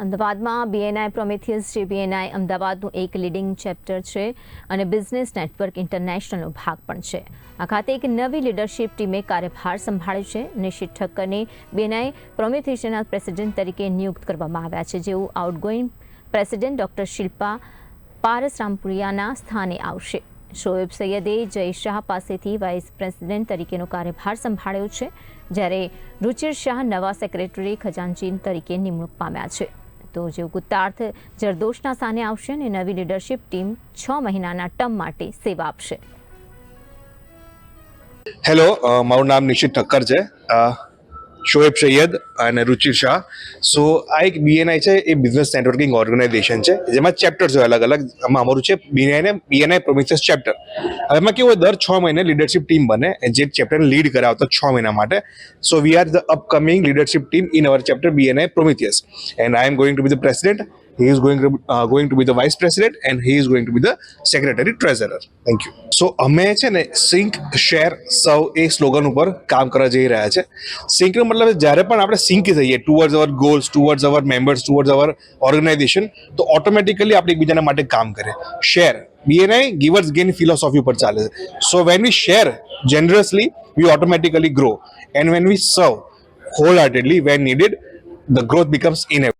અમદાવાદમાં બીએનઆઈ પ્રોમેથિયસ જે બીએનઆઈ અમદાવાદનું એક લીડિંગ ચેપ્ટર છે અને બિઝનેસ નેટવર્ક ઇન્ટરનેશનલનો ભાગ પણ છે. આ ખાતે એક નવી લીડરશિપ ટીમે કાર્યભાર સંભાળ્યો છે. નિશિત ઠક્કરને બીએનઆઈ પ્રોમેથિયસના પ્રેસિડેન્ટ તરીકે નિયુક્ત કરવામાં આવ્યા છે, જેઓ આઉટગોઈંગ પ્રેસિડેન્ટ ડોક્ટર શિલ્પા પારસરામપુરિયાના સ્થાને આવશે. શોએબ સૈયદે જય શાહ પાસેથી વાઇસ પ્રેસિડેન્ટ તરીકેનો કાર્યભાર સંભાળ્યો છે, જ્યારે રુચિર શાહ નવા સેક્રેટરી ખજાનચી તરીકે નિમણૂક પામ્યા છે. તો જેઓ ગુત્તાર્થ જરદોશના સ્થાને આવશે અને નવી લીડરશિપ ટીમ 6 મહિનાના ટર્મ માટે સેવા આપશે. હેલો, મારું નામ નિશિત ઠક્કર છે. શોએબ સૈયદ અને રુચિર શાહ. સો આ એક બીએનઆઈ છે, એ બિઝનેસ નેટવર્કિંગ ઓર્ગેનાઇઝેશન છે, જેમાં ચેપ્ટર્સ હોય અલગ અલગ. આમાં અમારું છે બીએનઆઈ પ્રોમિસિસ ચેપ્ટર. હવે એમાં કેવું હોય, દર 6 મહિને લીડરશિપ ટીમ બને જે ચેપ્ટરને લીડ કરે આવતા 6 મહિના માટે. So we are the upcoming leadership team in our chapter BNI Prometheus, and I am going to be the president. He is going to be the vice president and he is going to be the secretary treasurer. Thank you. So અમે છે ને sink share સર્વ એ slogan ઉપર કામ કરવા જઈ રહ્યા છે. સિંકનો મતલબ જ્યારે પણ આપણે સિંક થઈએ ટુવર્ડ્સ અવર ગોલ્સ, ટુવર્ડ્સ અવર મેમ્બર્સ, ટુવર્ડ્સ અવર ઓર્ગેનાઇઝેશન, તો ઓટોમેટિકલી આપણે એકબીજાના માટે કામ કરીએ. શેર બીએનઆઈ ગિવર્સ ગેન ફિલોસોફી ઉપર ચાલે છે. So when we share generously we automatically grow, and when we serve wholeheartedly when needed, the growth becomes inevitable.